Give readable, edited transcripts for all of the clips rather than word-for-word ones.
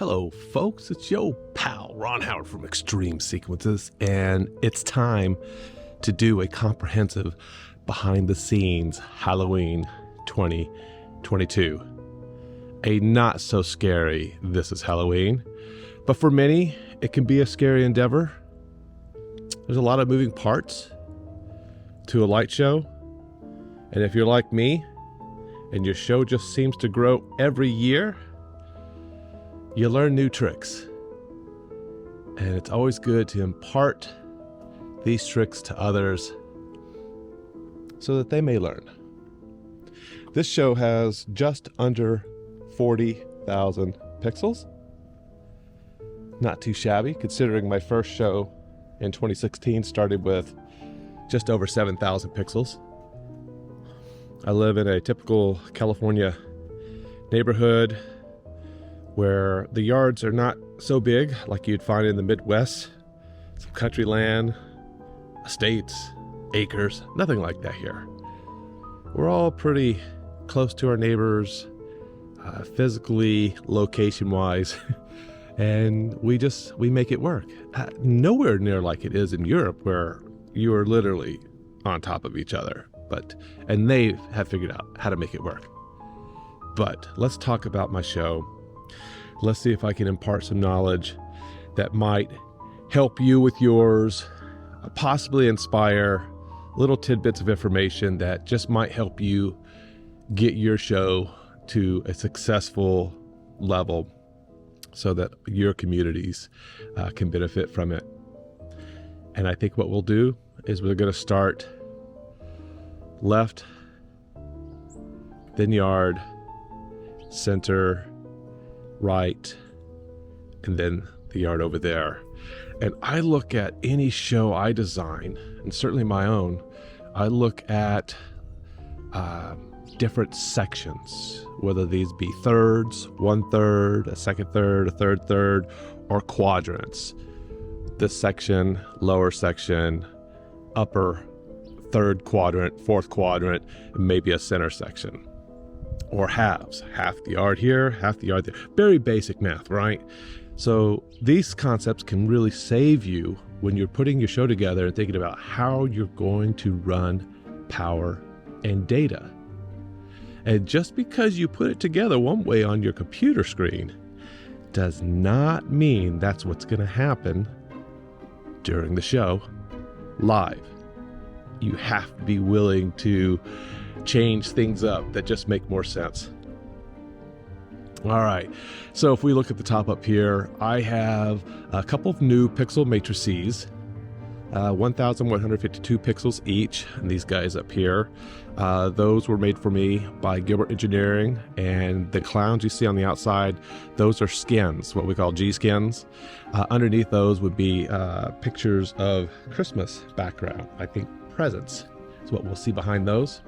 Hello, folks. It's your pal, Ron Howard from xTreme Sequences, and it's time to do a comprehensive behind-the-scenes Halloween 2022. A not-so-scary This Is Halloween, but for many, it can be a scary endeavor. There's a lot of moving parts to a light show, and if you're like me, and your show just seems to grow every year, you learn new tricks. And it's always good to impart these tricks to others so that they may learn. This show has just under 40,000 pixels. Not too shabby, considering my first show in 2016 started with just over 7,000 pixels. I live in a typical California neighborhood where the yards are not so big like you'd find in the Midwest. Some country land, estates, acres, nothing like that here. We're all pretty close to our neighbors, physically, location-wise, and we make it work. Nowhere near like it is in Europe, where you are literally on top of each other. And they have figured out how to make it work. But let's talk about my show. Let's see if I can impart some knowledge that might help you with yours, possibly inspire little tidbits of information that just might help you get your show to a successful level so that your communities can benefit from it. And I think what we'll do is we're going to start left, then yard, center, right, and then the yard over there. And I look at any show I design, and certainly my own, I look at different sections, whether these be thirds, 1/3, a second third, a third third, or quadrants. This section, lower section, upper third quadrant, fourth quadrant, and maybe a center section. Or halves, half the yard here, half the yard there. Very basic math, right? So these concepts can really save you when you're putting your show together and thinking about how you're going to run power and data. And just because you put it together one way on your computer screen does not mean that's what's going to happen during the show live. You have to be willing to change things up that just make more sense. All right, so if we look at the top up here, I have a couple of new pixel matrices, 1,152 pixels each, and these guys up here. Those were made for me by Gilbert Engineering, and the clowns you see on the outside, those are skins, what we call G-skins. Underneath those would be pictures of Christmas background, I think presents is what we'll see behind those.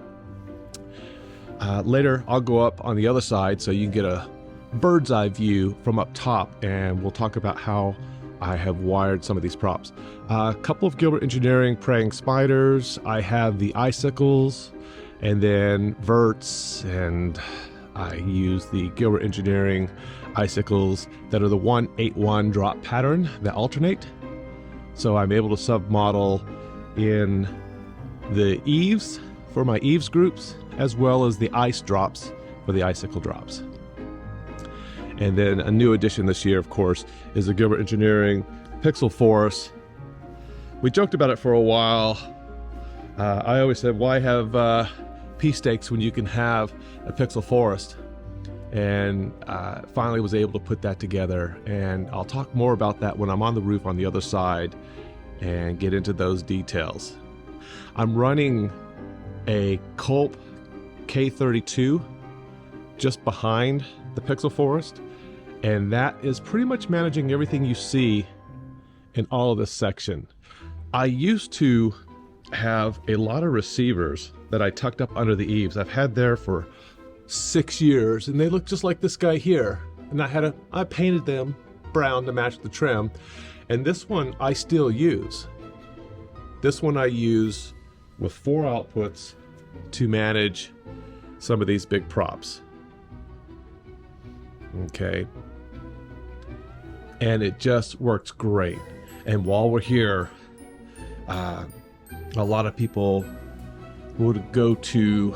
Later, I'll go up on the other side so you can get a bird's eye view from up top, and we'll talk about how I have wired some of these props. A couple of Gilbert Engineering praying spiders. I have the icicles, and then verts, and I use the Gilbert Engineering icicles that are the 181 drop pattern that alternate. So I'm able to submodel in the eaves for my eaves groups, as well as the ice drops for the icicle drops. And then a new addition this year, of course, is the Gilbert Engineering Pixel Forest. We joked about it for a while. I always said, why have P-stakes when you can have a pixel forest? And finally was able to put that together. And I'll talk more about that when I'm on the roof on the other side and get into those details. I'm running a Culp K32 just behind the pixel forest, and that is pretty much managing everything you see in all of this section. I used to have a lot of receivers that I tucked up under the eaves. I've had there for 6 years, and they look just like this guy here. And I painted them brown to match the trim, and this one I still use. This one I use with 4 outputs to manage some of these big props. Okay. and it just works great. And while we're here, a lot of people would go to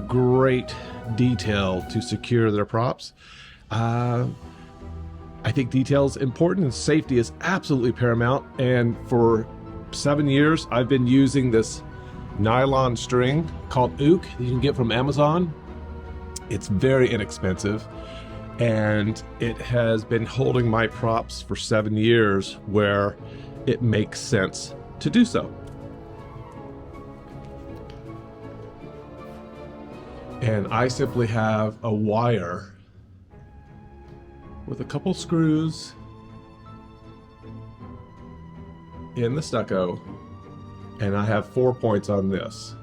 great detail to secure their props. I think detail is important and safety is absolutely paramount. And for 7 years, I've been using this nylon string called ook that you can get from Amazon. It's very inexpensive, and it has been holding my props for 7 years where it makes sense to do so. And I simply have a wire with a couple screws in the stucco, and I have 4 points on this.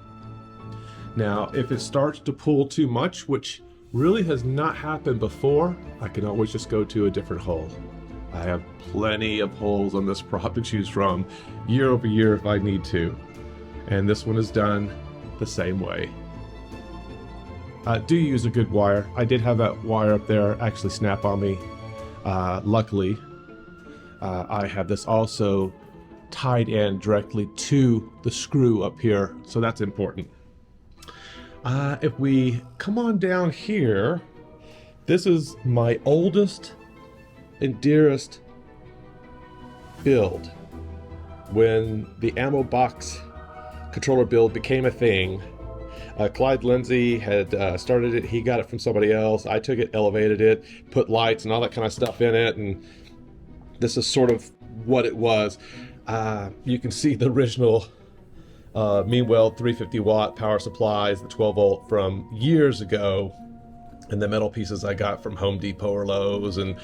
Now, if it starts to pull too much, which really has not happened before, I can always just go to a different hole. I have plenty of holes on this prop to choose from year over year if I need to. And this one is done the same way. Do use a good wire. I did have that wire up there actually snap on me. Luckily, I have this also tied in directly to the screw up here, so that's important. If we come on down here, this is my oldest and dearest build. When the ammo box controller build became a thing, Clyde Lindsay had started it. He got it from somebody else. I took it, elevated it, put lights and all that kind of stuff in it, and this is sort of what it was. You can see the original Meanwell 350 watt power supplies, the 12 volt from years ago, and the metal pieces I got from Home Depot or Lowe's. And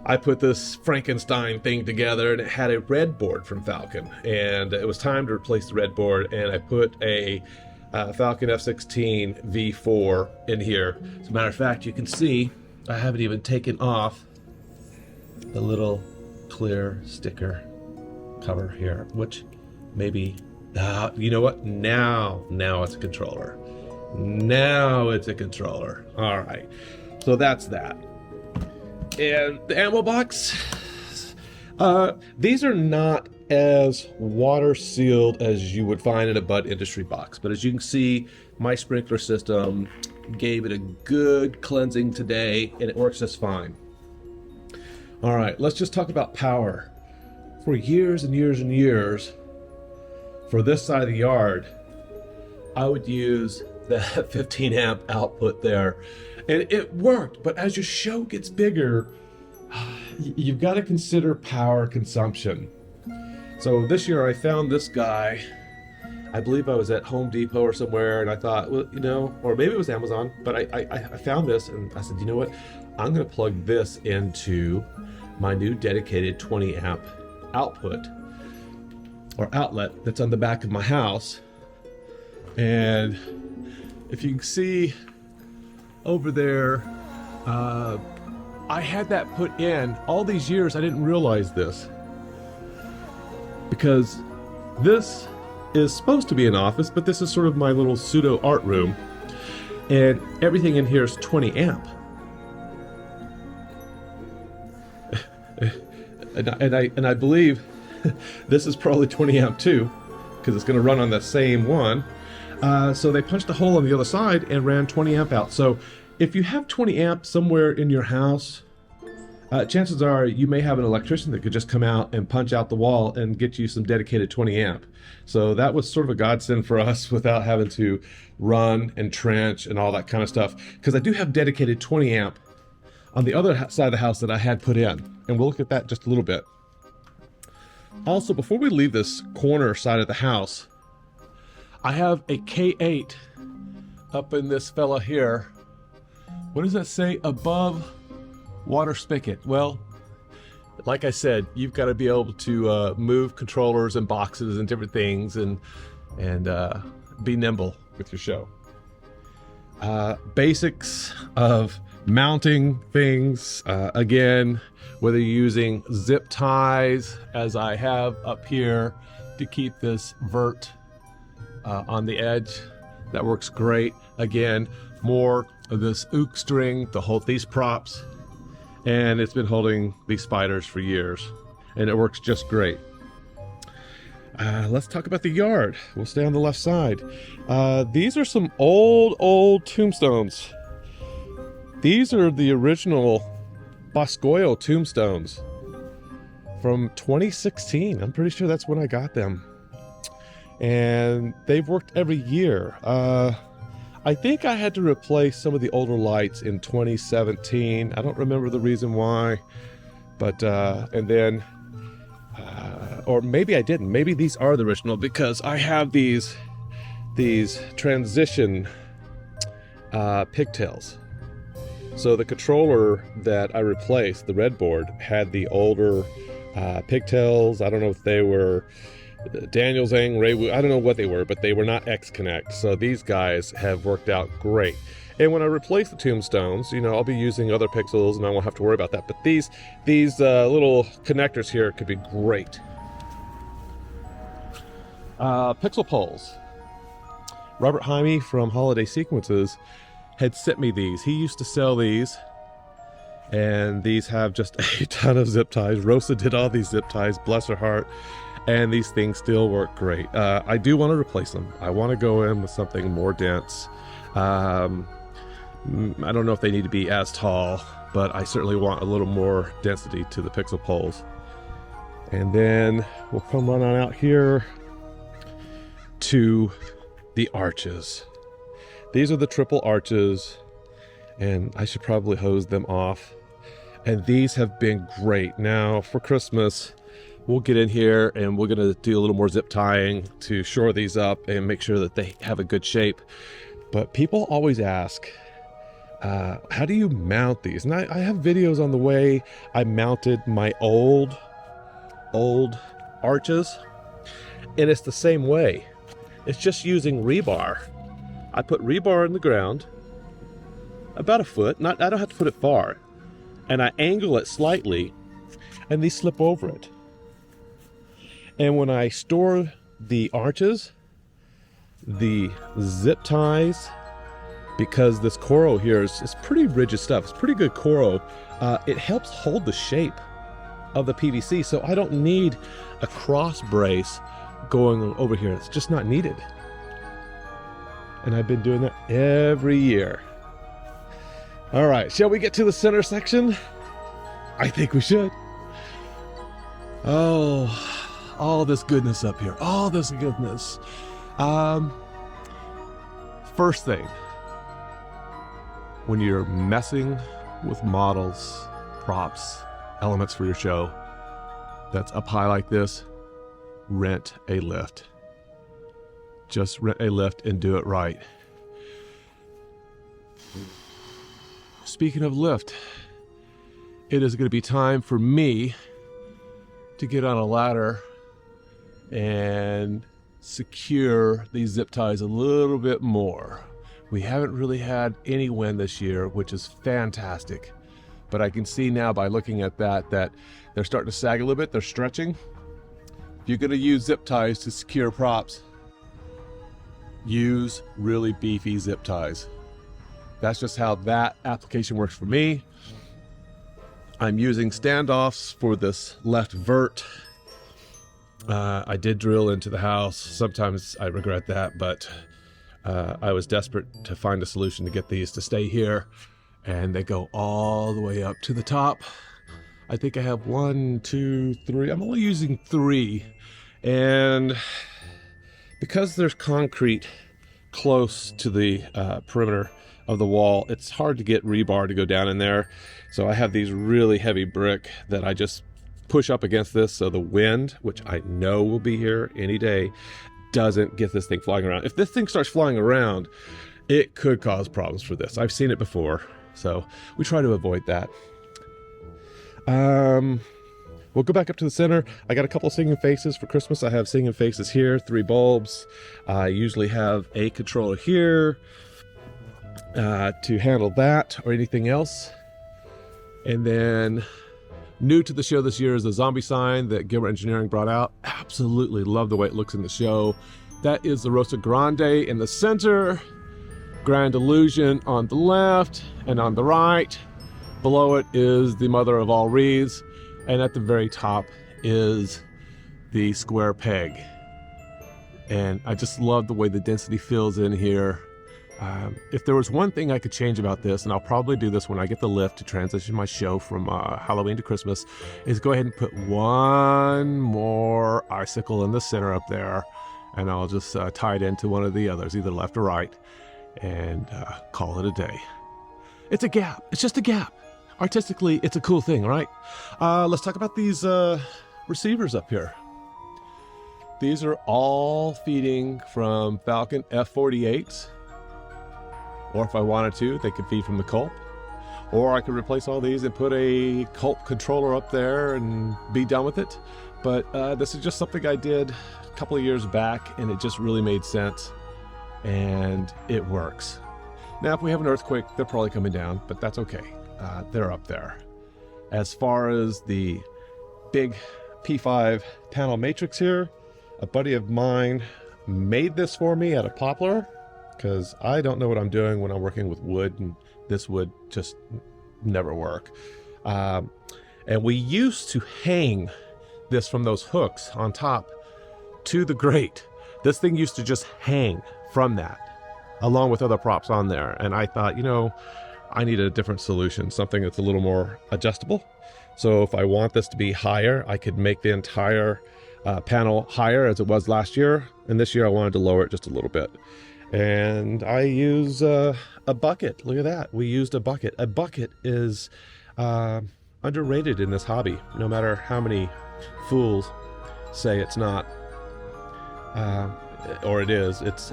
I put this Frankenstein thing together, and it had a red board from Falcon, and it was time to replace the red board, and I put a Falcon F-16 V4 in here. As a matter of fact, you can see I haven't even taken off the little clear sticker cover here, which maybe, you know what? Now it's a controller. Now it's a controller. All right, so that's that. And the ammo box, these are not as water sealed as you would find in a Bud Industry box, but as you can see, my sprinkler system gave it a good cleansing today, and it works just fine. All right, let's just talk about power. For years and years and years, for this side of the yard, I would use the 15 amp output there, and it worked. But as your show gets bigger, you've got to consider power consumption. So this year I found this guy. I believe I was at Home Depot or somewhere, and I thought, well, you know, or maybe it was Amazon, but I found this, and I said, you know what? I'm going to plug this into my new dedicated 20 amp output or outlet that's on the back of my house. And if you can see over there, I had that put in all these years. I didn't realize this, because this is supposed to be an office, but this is sort of my little pseudo art room, and everything in here is 20 amp. and I believe this is probably 20 amp too, because it's going to run on the same one. So they punched a hole on the other side and ran 20 amp out. So if you have 20 amp somewhere in your house, chances are you may have an electrician that could just come out and punch out the wall and get you some dedicated 20 amp. So that was sort of a godsend for us without having to run and trench and all that kind of stuff, because I do have dedicated 20 amp on the other side of the house that I had put in, and we'll look at that just a little bit. Also, before we leave this corner side of the house, I have a K8 up in this fella here. What does that say? Above water spigot. Well, like I said, you've got to be able to move controllers and boxes and different things, and be nimble with your show. Basics of mounting things, again, whether you're using zip ties, as I have up here, to keep this vert on the edge, that works great. Again, more of this ook string to hold these props. and it's been holding these spiders for years, and it works just great. Let's talk about the yard. We'll stay on the left side. These are some old tombstones. These are the original Boscoyo tombstones from 2016. I'm pretty sure that's when I got them. And they've worked every year. I think I had to replace some of the older lights in 2017. I don't remember the reason why, but and then or maybe I didn't. Maybe these are the original, because I have these transition pigtails. So the controller that I replaced, the red board, had the older pigtails. I don't know if they were Daniel Zhang, Raywu, I don't know what they were, but they were not X-Connect. So these guys have worked out great. And when I replace the tombstones, you know, I'll be using other pixels and I won't have to worry about that. But these little connectors here could be great. Pixel poles. Robert Jaime from Holiday Sequences had sent me these. He used to sell these, and these have just a ton of zip ties. Rosa did all these zip ties, bless her heart, and these things still work great. I do want to replace them. I want to go in with something more dense. I don't know if they need to be as tall, but I certainly want a little more density to the pixel poles. And then we'll come on out here to the arches. These are the triple arches, and I should probably hose them off. And these have been great. Now for Christmas, we'll get in here and we're gonna do a little more zip tying to shore these up and make sure that they have a good shape. But people always ask, how do you mount these? And I have videos on the way I mounted my old arches, and it's the same way. It's just using rebar. I put rebar in the ground, about a foot, I don't have to put it far, and I angle it slightly, and these slip over it. And when I store the arches, the zip ties, because this coral here is pretty rigid stuff, it's pretty good coral, it helps hold the shape of the PVC, so I don't need a cross brace going over here. It's just not needed. And I've been doing that every year. All right, shall we get to the center section? I think we should. Oh, all this goodness up here, all this goodness. First thing, when you're messing with models, props, elements for your show that's up high like this, rent a lift. Just rent a lift and do it right. Speaking of lift, it is going to be time for me to get on a ladder and secure these zip ties a little bit more. We haven't really had any wind this year, which is fantastic. But I can see now by looking at that they're starting to sag a little bit, they're stretching. If you're going to use zip ties to secure props, use really beefy zip ties. That's just how that application works for me. I'm using standoffs for this left vert. I did drill into the house. Sometimes I regret that, but I was desperate to find a solution to get these to stay here, and they go all the way up to the top. I think I have 1, 2, 3. I'm only using 3, and because there's concrete close to the perimeter of the wall, it's hard to get rebar to go down in there. So I have these really heavy brick that I just push up against this, so the wind, which I know will be here any day, doesn't get this thing flying around. If this thing starts flying around, it could cause problems for this. I've seen it before, so we try to avoid that. We'll go back up to the center. I got a couple of singing faces for Christmas. I have singing faces here, 3 bulbs. I usually have a controller here to handle that or anything else. And then new to the show this year is the zombie sign that Gilbert Engineering brought out. Absolutely love the way it looks in the show. That is the Rosa Grande in the center, Grand Illusion on the left, and on the right, Below it is the mother of all wreaths, and at the very top is the square peg. And I just love the way the density fills in here. If there was one thing I could change about this, and I'll probably do this when I get the lift to transition my show from Halloween to Christmas, is go ahead and put one more icicle in the center up there, and I'll just tie it into one of the others, either left or right, and call it a day. It's a gap. It's just a gap. Artistically, it's a cool thing, right? Let's talk about these receivers up here. These are all feeding from Falcon F48s. Or if I wanted to, they could feed from the Culp. Or I could replace all these and put a Culp controller up there and be done with it. But this is just something I did a couple of years back, and it just really made sense. And it works. Now, if we have an earthquake, they're probably coming down, but that's okay. They're up there. As far as the big P5 panel matrix here, a buddy of mine made this for me out of poplar, because I don't know what I'm doing when I'm working with wood, and this would just never work. And we used to hang this from those hooks on top to the grate. This thing used to just hang from that, along with other props on there. And I thought, you know, I need a different solution, something that's a little more adjustable. So if I want this to be higher, I could make the entire panel higher as it was last year. And this year I wanted to lower it just a little bit. And I use a bucket. Look at that. We used a bucket. A bucket is underrated in this hobby, no matter how many fools say it's not. Or it is. It's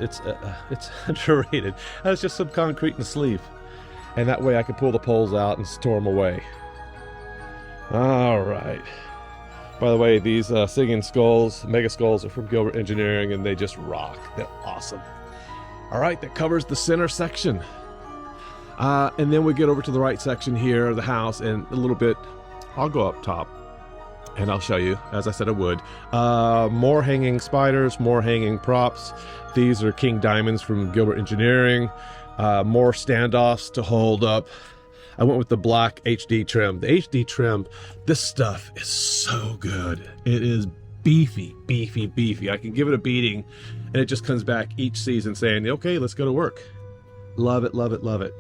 underrated. That's just some concrete and a sleeve. And that way I can pull the poles out and store them away. All right. By the way, these singing skulls, mega skulls, are from Gilbert Engineering, and they just rock. They're awesome. All right, that covers the center section. And then we get over to the right section here of the house, and a little bit, I'll go up top and I'll show you, as I said I would. More hanging spiders, more hanging props. These are King Diamonds from Gilbert Engineering. More standoffs to hold up. I went with the black HD trim. The HD trim, this stuff is so good. It is beefy, beefy, beefy. I can give it a beating, and it just comes back each season saying, okay, let's go to work. Love it, love it, love it.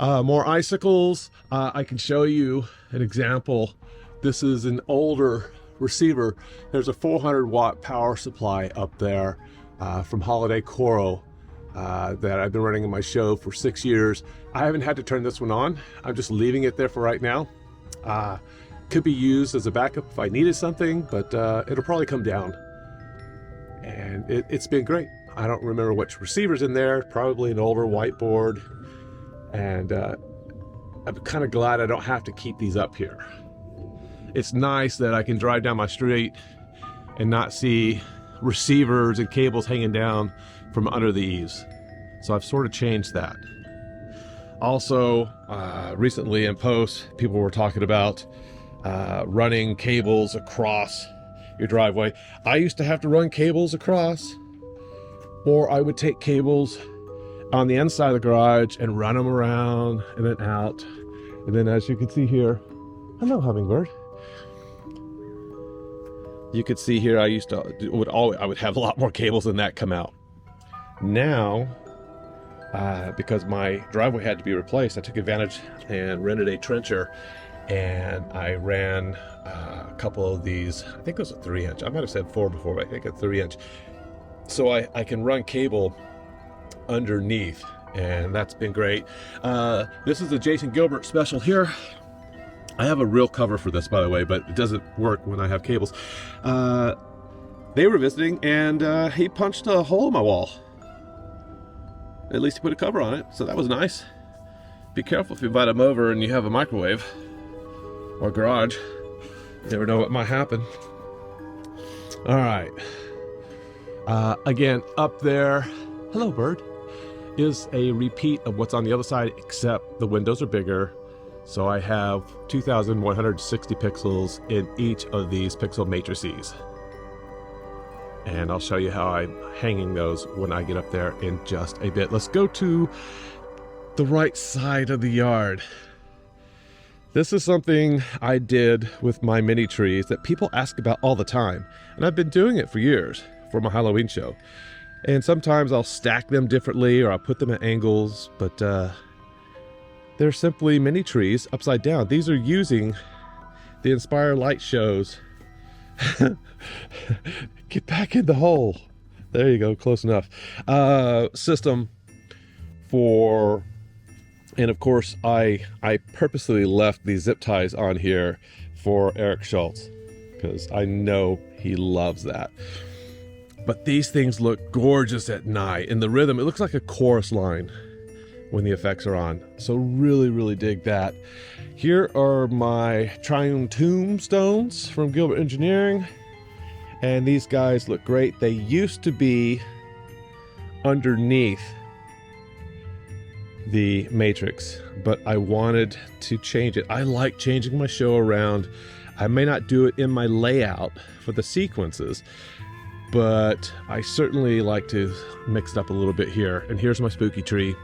More icicles. I can show you an example. This is an older receiver. There's a 400 watt power supply up there from Holiday Coro that I've been running in my show for 6 years. I haven't had to turn this one on. I'm just leaving it there for right now. Could be used as a backup if I needed something, but it'll probably come down. And it's been great. I don't remember which receiver's in there, probably an older whiteboard. And I'm kind of glad I don't have to keep these up here. It's nice that I can drive down my street and not see receivers and cables hanging down from under the eaves. So I've sort of changed that. Also, recently in post, people were talking about running cables across your driveway. I used to have to run cables across, or I would take cables on the inside of the garage and run them around and then out. And then, as you can see here, hello hummingbird. You could see here, I would have a lot more cables than that come out. Now, because my driveway had to be replaced, I took advantage and rented a trencher, and I ran a couple of these. I think it was a 3-inch. I might have said 4 before, but I think a 3-inch. So I can run cable underneath, and that's been great. This is a Jason Gilbert special here. I have a real cover for this, by the way, but it doesn't work when I have cables. They were visiting, and he punched a hole in my wall. At least he put a cover on it, so that was nice. Be careful if you invite him over and you have a microwave or garage. You never know what might happen. All right. Again, up there, hello bird, is a repeat of what's on the other side, except the windows are bigger. So I have 2,160 pixels in each of these pixel matrices. And I'll show you how I'm hanging those when I get up there in just a bit. Let's go to the right side of the yard. This is something I did with my mini trees that people ask about all the time. And I've been doing it for years for my Halloween show. And sometimes I'll stack them differently or I'll put them at angles, but they're simply mini trees upside down. These are using the Inspire Light shows. Get back in the hole. There you go, close enough. System for, and of course I purposely left these zip ties on here for Eric Schultz because I know he loves that. But these things look gorgeous at night. In the rhythm, it looks like a chorus line when the effects are on. So really dig that. Here are my triune tombstones from Gilbert Engineering. And these guys look great. They used to be underneath the matrix, but I wanted to change it. I like changing my show around. I may not do it in my layout for the sequences, but I certainly like to mix it up a little bit here. And here's my spooky tree.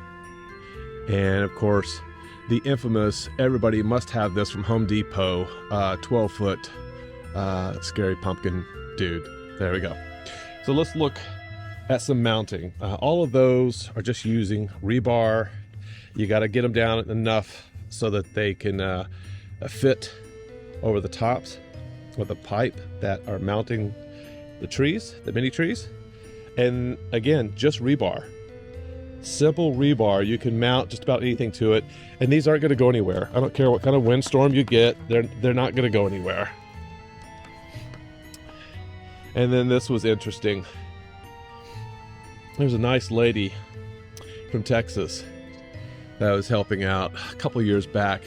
And of course, the infamous, everybody must have this from Home Depot, 12-foot scary pumpkin dude. There we go. So let's look at some mounting. All of those are just using rebar. You got to get them down enough so that they can fit over the tops with a pipe that are mounting the trees, the mini trees. And again, just rebar. Simple rebar. You can mount just about anything to it, and these aren't going to go anywhere. I don't care what kind of windstorm you get, they're not going to go anywhere. And then this was interesting. There's a nice lady from Texas that was helping out a couple years back,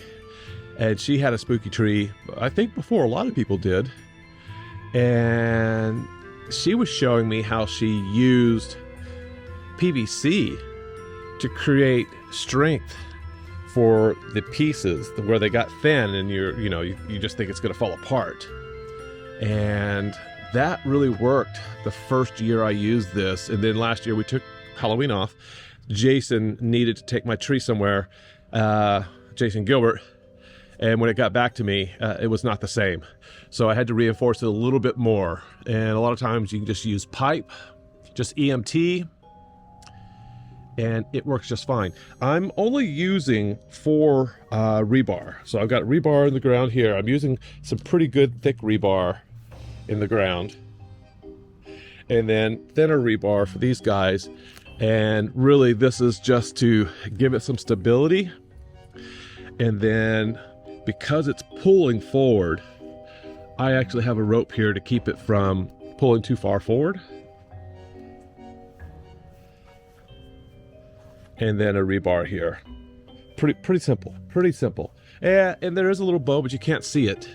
and she had a spooky tree, I think before a lot of people did, and she was showing me how she used PVC to create strength for the pieces where they got thin and you just think it's going to fall apart. And that really worked the first year I used this. And then last year we took Halloween off. Jason needed to take my tree somewhere, Jason Gilbert. And when it got back to me, it was not the same. So I had to reinforce it a little bit more. And a lot of times you can just use pipe, just EMT, and it works just fine. I'm only using 4 rebar. So I've got rebar in the ground here. I'm using some pretty good thick rebar in the ground. And then thinner rebar for these guys. And really this is just to give it some stability. And then because it's pulling forward, I actually have a rope here to keep it from pulling too far forward. And then a rebar here. Pretty simple, pretty simple. And there is a little bow, but you can't see it.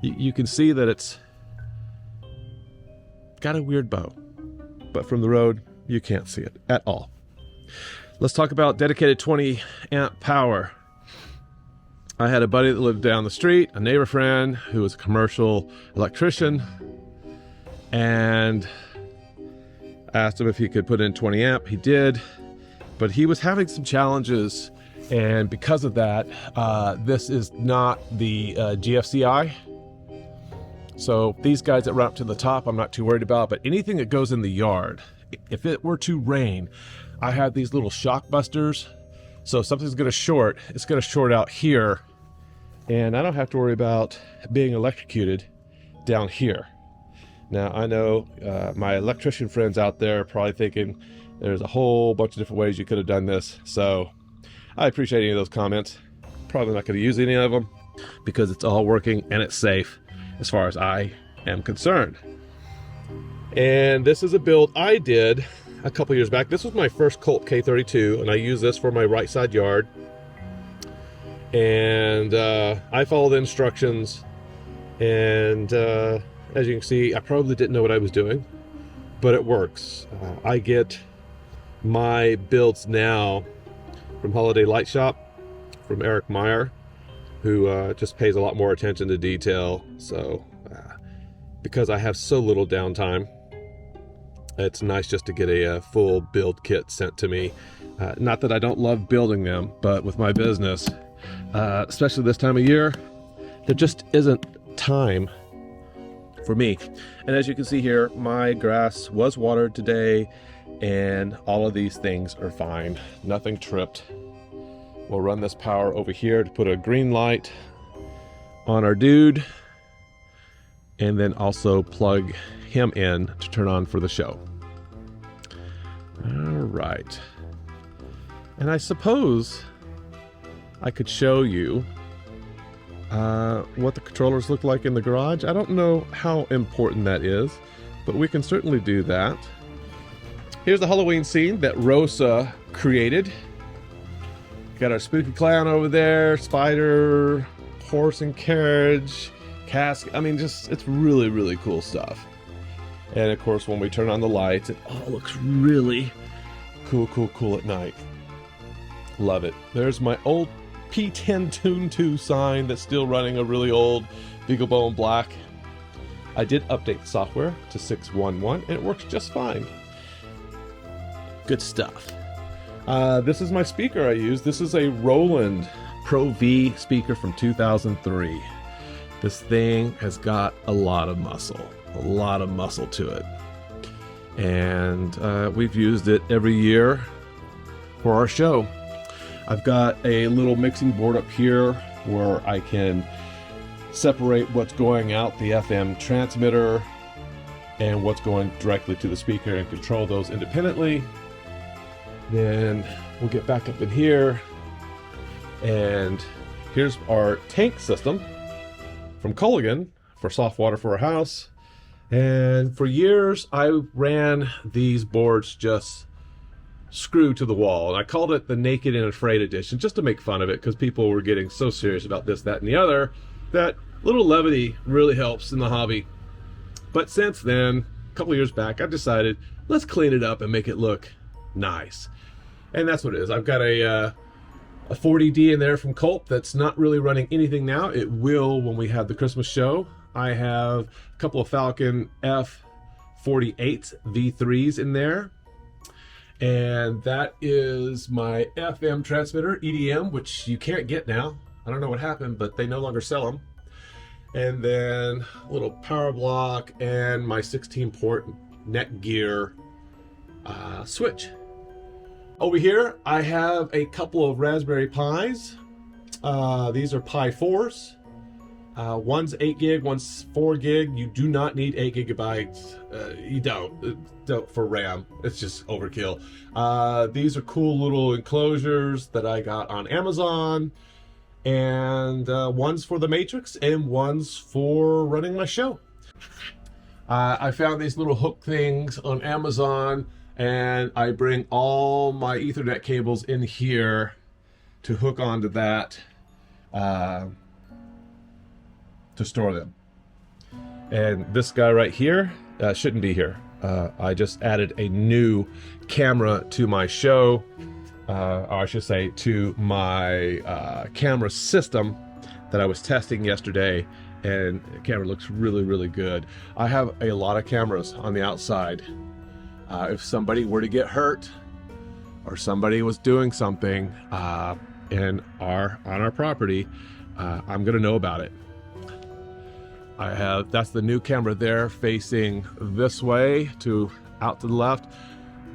You can see that it's got a weird bow, but from the road, you can't see it at all. Let's talk about dedicated 20 amp power. I had a buddy that lived down the street, a neighbor friend who was a commercial electrician, and asked him if he could put in 20 amp. He did. But he was having some challenges, and because of that, this is not the GFCI. So these guys that run up to the top, I'm not too worried about, but anything that goes in the yard, if it were to rain, I have these little shock busters. So if something's gonna short, it's gonna short out here, and I don't have to worry about being electrocuted down here. Now, I know my electrician friends out there are probably thinking, there's a whole bunch of different ways you could have done this. So I appreciate any of those comments. Probably not going to use any of them because it's all working and it's safe as far as I am concerned. And this is a build I did a couple years back. This was my first Colt K32, and I use this for my right side yard. And I followed the instructions, and as you can see, I probably didn't know what I was doing, but it works. I get my builds now from Holiday Light Shop, from Eric Meyer, who just pays a lot more attention to detail. So because I have so little downtime, it's nice just to get a full build kit sent to me. Not that I don't love building them, but with my business, especially this time of year. There just isn't time for me. And as you can see here, my grass was watered today, and all of these things are fine. Nothing tripped. We'll run this power over here to put a green light on our dude, and then also plug him in to turn on for the show. All right. And I suppose I could show you what the controllers look like in the garage. I don't know how important that is, but we can certainly do that. Here's the Halloween scene that Rosa created. Got our spooky clown over there, spider, horse and carriage, cask. I mean, just, it's really, really cool stuff. And of course, when we turn on the lights, it all looks really cool at night. Love it. There's my old P10 Tune 2 sign that's still running, a really old BeagleBone Black. I did update the software to 6.1.1 and it works just fine. Good stuff. This is my speaker I use. This is a Roland Pro V speaker from 2003. This thing has got a lot of muscle to it. And we've used it every year for our show. I've got a little mixing board up here where I can separate what's going out the FM transmitter and what's going directly to the speaker and control those independently. Then we'll get back up in here, and here's our tank system from Culligan for soft water for our house. And for years I ran these boards just screwed to the wall, and I called it the Naked and Afraid edition just to make fun of it, because people were getting so serious about this, that, and the other, that little levity really helps in the hobby. But since then, a couple years back, I decided let's clean it up and make it look nice. And that's what it is. I've got a 40D in there from Culp that's not really running anything now. It will when we have the Christmas show. I have a couple of Falcon F48 V3s in there. And that is my FM transmitter, EDM, which you can't get now. I don't know what happened, but they no longer sell them. And then a little power block and my 16-port Netgear switch. Over here, I have a couple of Raspberry Pis. These are Pi 4s. One's 8 gig, one's 4 gig. You do not need 8 gigabytes. You don't for RAM. It's just overkill. These are cool little enclosures that I got on Amazon. And one's for the Matrix and one's for running my show. I found these little hook things on Amazon, and I bring all my Ethernet cables in here to hook onto that to store them. And this guy right here shouldn't be here. I just added a new camera to my show, or I should say to my camera system that I was testing yesterday, and the camera looks really, really good. I have a lot of cameras on the outside. If somebody were to get hurt or somebody was doing something on our property, I'm gonna know about it. That's the new camera there facing this way out to the left.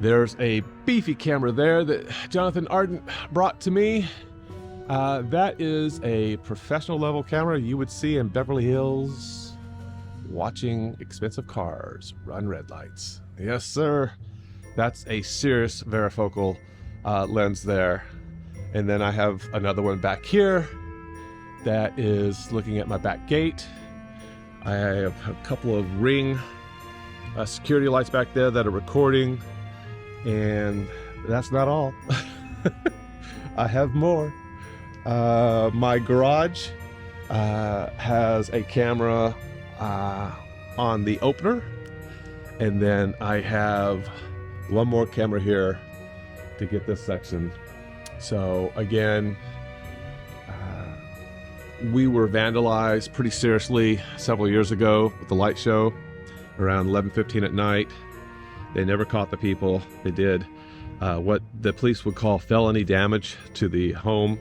There's a beefy camera there that Jonathan Arden brought to me. That is a professional level camera you would see in Beverly Hills watching expensive cars run red lights. Yes, sir. That's a serious varifocal lens there. And then I have another one back here that is looking at my back gate. I have a couple of Ring security lights back there that are recording. And that's not all. I have more. My garage has a camera on the opener. And then I have one more camera here to get this section. So again, we were vandalized pretty seriously several years ago with the light show around 11:15 at night. They never caught the people. They did what the police would call felony damage to the home.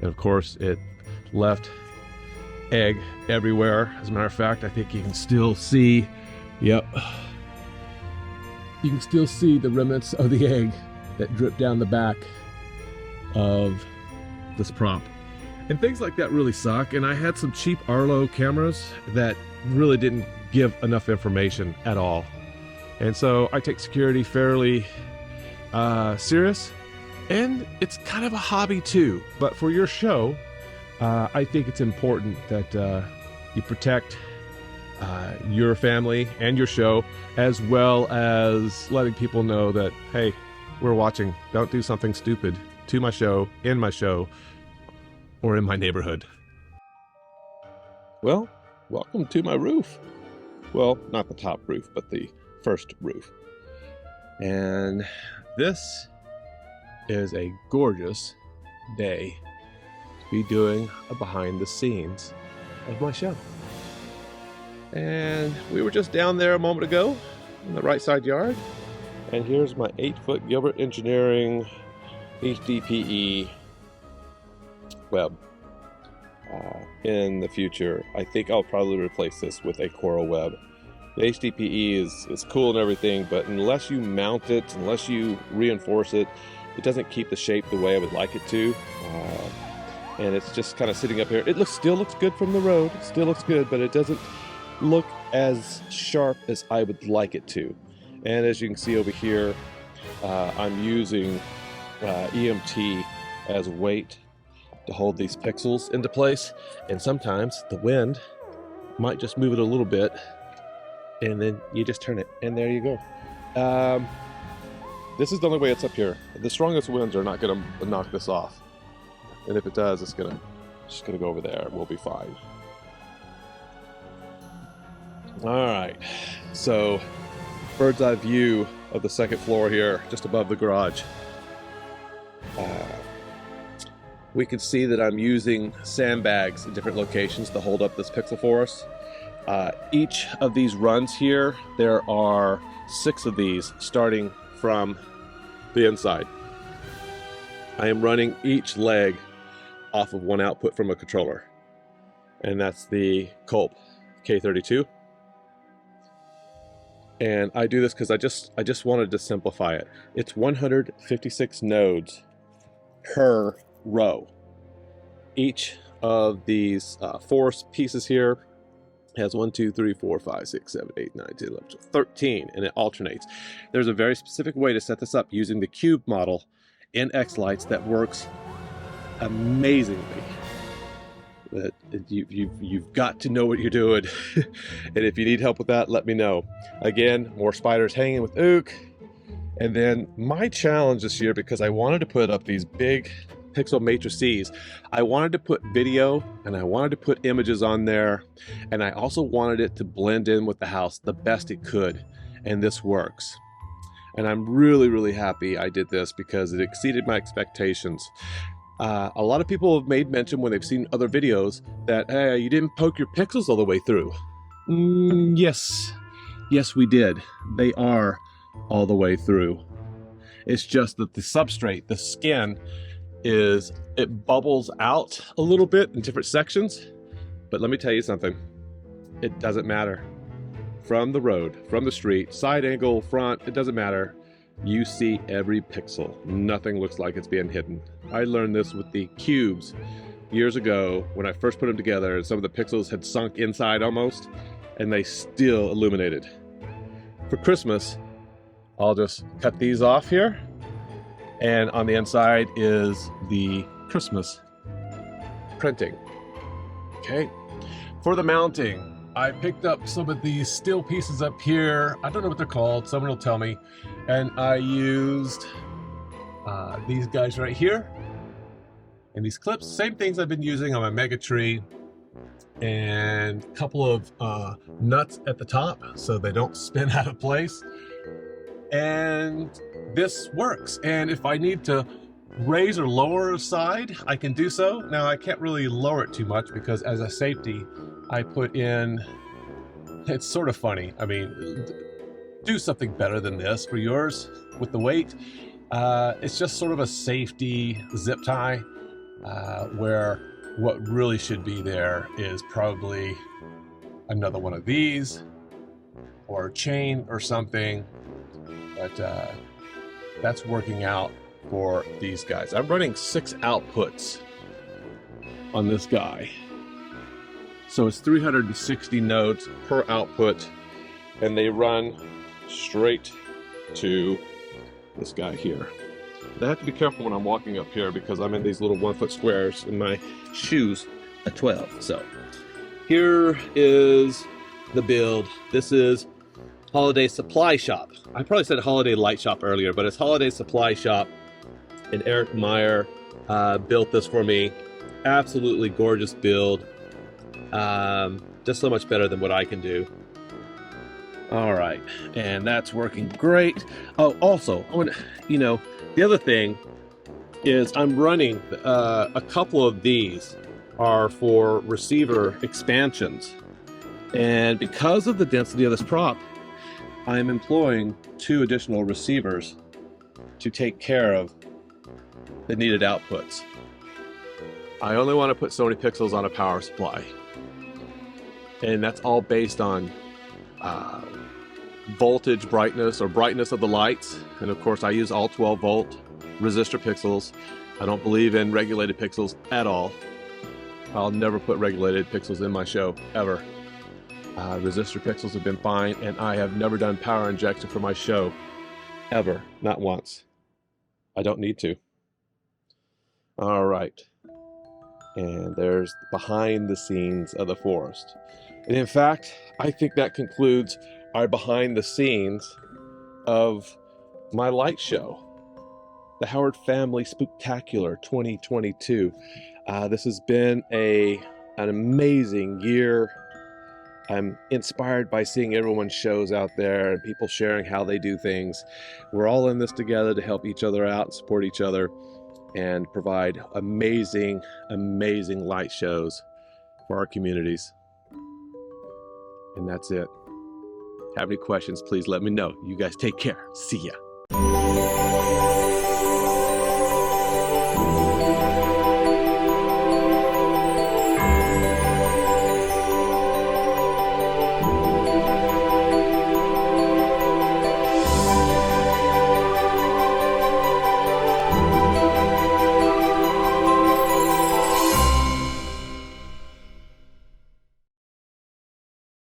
And of course, it left egg everywhere. As a matter of fact, I think you can still see, yep, you can still see the remnants of the egg that drip down the back of this prop. And things like that really suck. And I had some cheap Arlo cameras that really didn't give enough information at all. And so I take security fairly serious, and it's kind of a hobby too. But for your show, I think it's important that you protect your family and your show, as well as letting people know that, hey, we're watching. Don't do something stupid to my show, or in my neighborhood. Well, welcome to my roof. Well, not the top roof, but the first roof. And this is a gorgeous day to be doing a behind the scenes of my show. And we were just down there a moment ago in the right side yard. And here's my 8-foot Gilbert Engineering HDPE web. In the future, I think I'll probably replace this with a coral web. The HDPE is cool and everything, but unless you mount it, unless you reinforce it, it doesn't keep the shape the way I would like it to. And it's just kind of sitting up here. It still looks good from the road. It still looks good, but it doesn't look as sharp as I would like it to. And as you can see over here, I'm using EMT as weight to hold these pixels into place. And sometimes the wind might just move it a little bit, and then you just turn it, and there you go. This is the only way it's up here. The strongest winds are not going to knock this off. And if it does, it's just gonna go over there. We'll be fine. All right, so bird's eye view of the second floor here, just above the garage. We can see that I'm using sandbags in different locations to hold up this pixel for us. Each of these runs here, there are 6 of these starting from the inside. I am running each leg off of one output from a controller, and that's the Culp K32. And I do this because I just wanted to simplify it. It's 156 nodes per row. Each of these 4 pieces here has 1, 2, 3, 4, 5, 6, 7, 8, 9, 10, 11, 12, 13, and it alternates. There's a very specific way to set this up using the cube model in xLights that works amazingly. But you've got to know what you're doing. And if you need help with that, let me know. Again, more spiders hanging with Ook. And then my challenge this year, because I wanted to put up these big pixel matrices, I wanted to put video and I wanted to put images on there, and I also wanted it to blend in with the house the best it could, and this works. And I'm really happy I did this because it exceeded my expectations. A lot of people have made mention when they've seen other videos that, hey, you didn't poke your pixels all the way through. Yes we did. They are all the way through. It's just that the substrate, the skin, it bubbles out a little bit in different sections. But let me tell you something, it doesn't matter. From the road, from the street, side angle, front, it doesn't matter. You see every pixel. Nothing looks like it's being hidden. I learned this with the cubes years ago when I first put them together, and some of the pixels had sunk inside almost, and they still illuminated. For Christmas, I'll just cut these off here, and on the inside is the Christmas printing. Okay. For the mounting, I picked up some of these steel pieces up here. I don't know what they're called. Someone will tell me. And I used these guys right here. And these clips, same things I've been using on my Mega Tree. And a couple of nuts at the top so they don't spin out of place. And this works. And if I need to raise or lower a side, I can do so. Now I can't really lower it too much because as a safety, I put in, it's sort of funny. I mean, do something better than this for yours with the weight. It's just sort of a safety zip tie. where what really should be there is probably another one of these or a chain or something, but that's working out for these guys. I'm running 6 outputs on this guy, so it's 360 nodes per output, and they run straight to this guy here. I have to be careful when I'm walking up here because I'm in these little 1-foot squares and my shoes are 12. So here is the build. This is Holiday Supply Shop. I probably said Holiday Light Shop earlier, but it's Holiday Supply Shop, and Eric Meyer built this for me. Absolutely gorgeous build. Just so much better than what I can do. All right, and that's working great. Oh, also, the other thing is I'm running a couple of these are for receiver expansions, and because of the density of this prop, I'm employing 2 additional receivers to take care of the needed outputs. I only want to put so many pixels on a power supply, and that's all based on voltage, brightness, or brightness of the lights. And of course I use all 12 volt resistor pixels. I don't believe in regulated pixels at all. I'll never put regulated pixels in my show, ever. Resistor pixels have been fine, and I have never done power injection for my show, ever, not once. I don't need to. All right, and there's behind the scenes of the forest. And in fact, I think that concludes our behind the scenes of my light show, the Howard Family Spooktacular 2022. This has been an amazing year. I'm inspired by seeing everyone's shows out there and people sharing how they do things. We're all in this together to help each other out, support each other, and provide amazing, amazing light shows for our communities. And that's it. Have any questions, please let me know. You guys take care. See ya.